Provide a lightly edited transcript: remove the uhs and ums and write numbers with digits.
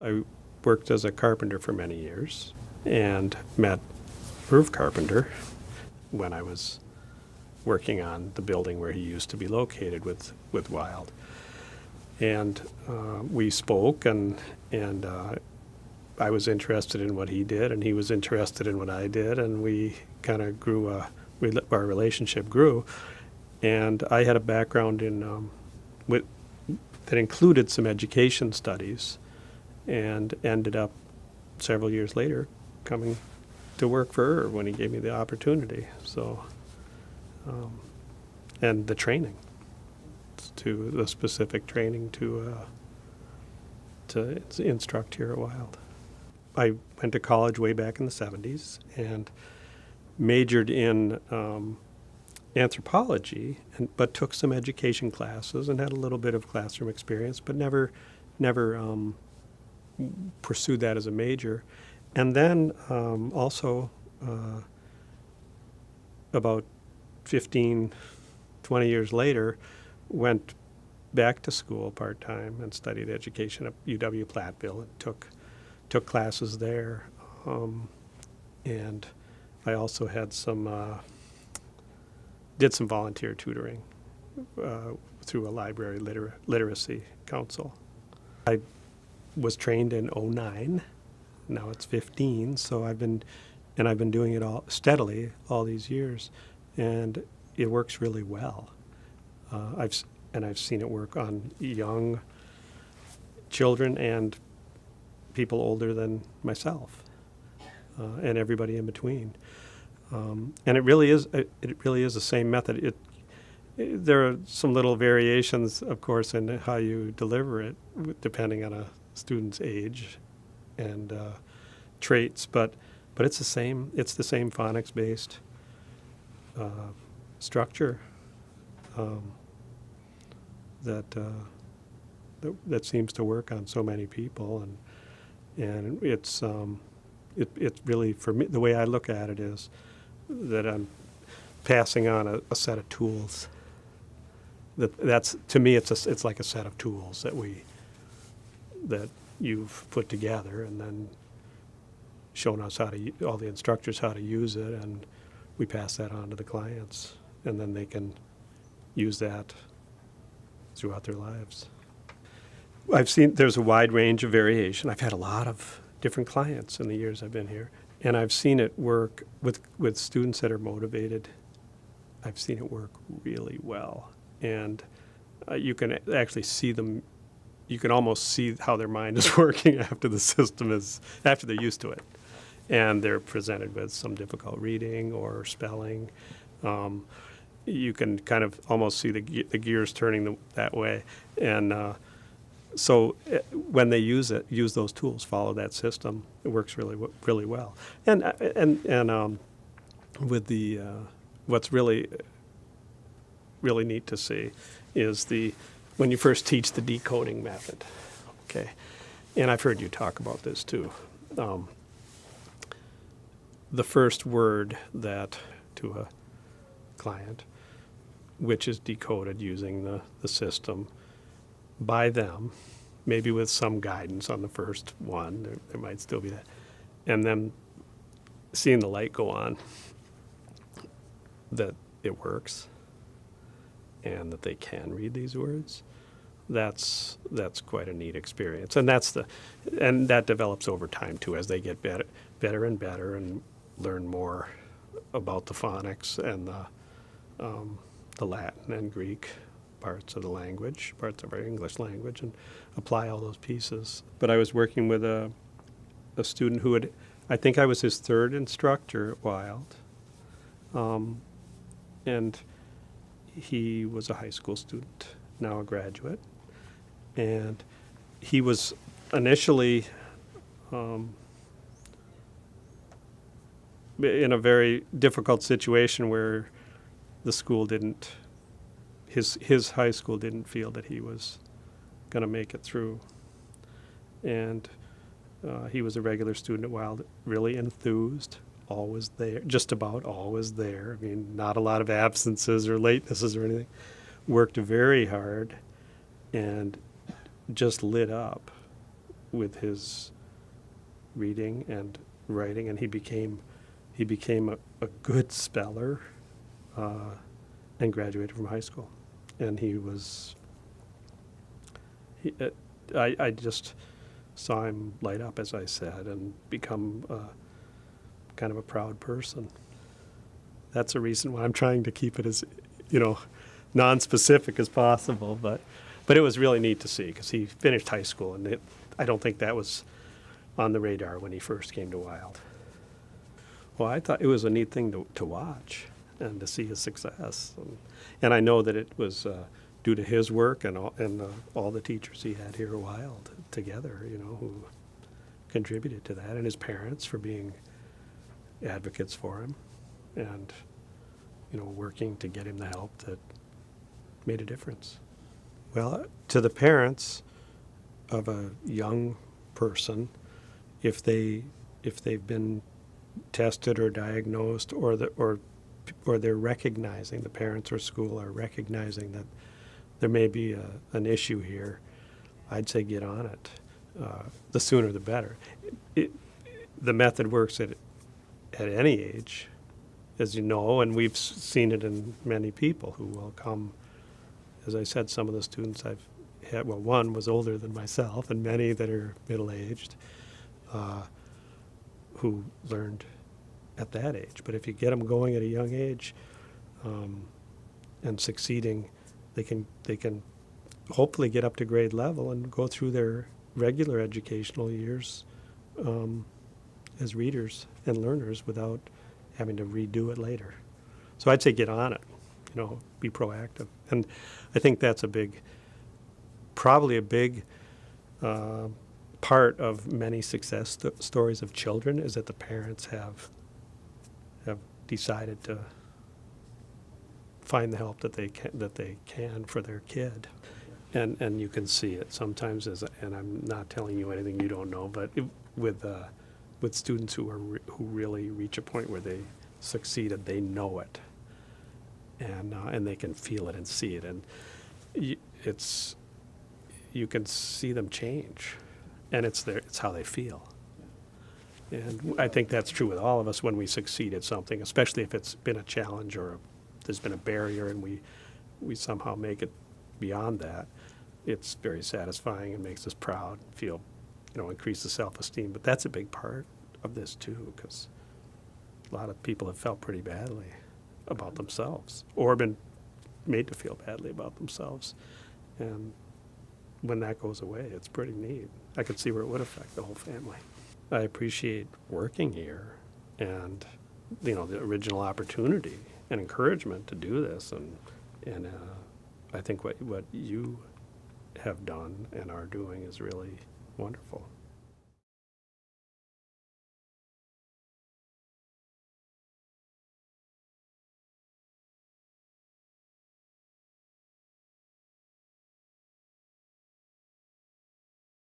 I worked as a carpenter for many years and met roof carpenter when I was working on the building where he used to be located with Wild. And we spoke, and I was interested in what he did, and he was interested in what I did, and we kind of grew, our relationship grew. And I had a background in that included some education studies, and ended up several years later coming to work for her when he gave me the opportunity. So, and the training, to the specific training to instruct here at Wild. I went to college way back in the 70s and majored in anthropology, but took some education classes and had a little bit of classroom experience, but never pursued that as a major. And then also about 15, 20 years later, went back to school part-time and studied education at UW-Platteville and took classes there. And I also had did some volunteer tutoring through a library literacy council. I was trained in '09. Now it's 15, so I've been doing it all steadily all these years, and it works really well. I've seen it work on young children and people older than myself, and everybody in between. And it really is the same method. There are some little variations, of course, in how you deliver it, depending on a student's age and traits, but it's the same. It's the same phonics-based structure that seems to work on so many people, and it's really, for me, the way I look at it is that I'm passing on a set of tools. That's to me, it's like a set of tools that you've put together and then shown us all the instructors how to use it, and we pass that on to the clients, and then they can use that throughout their lives. I've seen there's a wide range of variation. I've had a lot of different clients in the years I've been here, and I've seen it work with students that are motivated. I've seen it work really well, and you can actually see them. You can almost see how their mind is working after after they're used to it, and they're presented with some difficult reading or spelling. You can kind of almost see the gears turning that way, and so when they use those tools, follow that system, it works really well. And with the what's really neat to see is when you first teach the decoding method, okay, and I've heard you talk about this too. The first word that to a client, which is decoded using the system by them, maybe with some guidance on the first one, there might still be that, and then seeing the light go on, that it works and that they can read these words, that's quite a neat experience. And that develops over time too, as they get better and better and learn more about the phonics and the Latin and Greek parts of the language, parts of our English language, and apply all those pieces. But I was working with a student who I think I was his third instructor at Wild, and he was a high school student, now a graduate, and he was initially in a very difficult situation where the school his high school didn't feel that he was going to make it through. And he was a regular student at Wild, really enthused, always there, just about always there. I mean, not a lot of absences or latenesses or anything. Worked very hard and just lit up with his reading and writing, and he became a good speller, and graduated from high school. And I just saw him light up, as I said, and become kind of a proud person. That's a reason why I'm trying to keep it as, non-specific as possible. But it was really neat to see, because he finished high school, and I don't think that was on the radar when he first came to Wild. Well, I thought it was a neat thing to watch and to see his success. And I know that it was due to his work and all the teachers he had here at Wild together, who contributed to that, and his parents for being advocates for him and, working to get him the help that made a difference. Well, to the parents of a young person, if they've been tested or diagnosed, or they're recognizing, the parents or school are recognizing that there may be an issue here, I'd say get on it. The sooner the better. The method works at any age, as you know, and we've seen it in many people who will come. As I said, some of the students I've had, well, one was older than myself, and many that are middle-aged, who learned at that age. But if you get them going at a young age and succeeding, they can hopefully get up to grade level and go through their regular educational years as readers and learners without having to redo it later. So I'd say get on it, be proactive. And I think that's probably a big part of many success stories of children, is that the parents have decided to find the help that they can for their kid. And you can see it sometimes, and I'm not telling you anything you don't know, but with students who really reach a point where they succeeded, they know it, and they can feel it and see it, and you can see them change, and it's how they feel. And I think that's true with all of us when we succeed at something, especially if it's been a challenge or there's been a barrier and we somehow make it beyond that. It's very satisfying and makes us proud, feel, increases self-esteem. But that's a big part of this too, because a lot of people have felt pretty badly about themselves or been made to feel badly about themselves. And when that goes away, it's pretty neat. I could see where it would affect the whole family. I appreciate working here and, the original opportunity and encouragement to do this. And I think what you have done and are doing is really wonderful.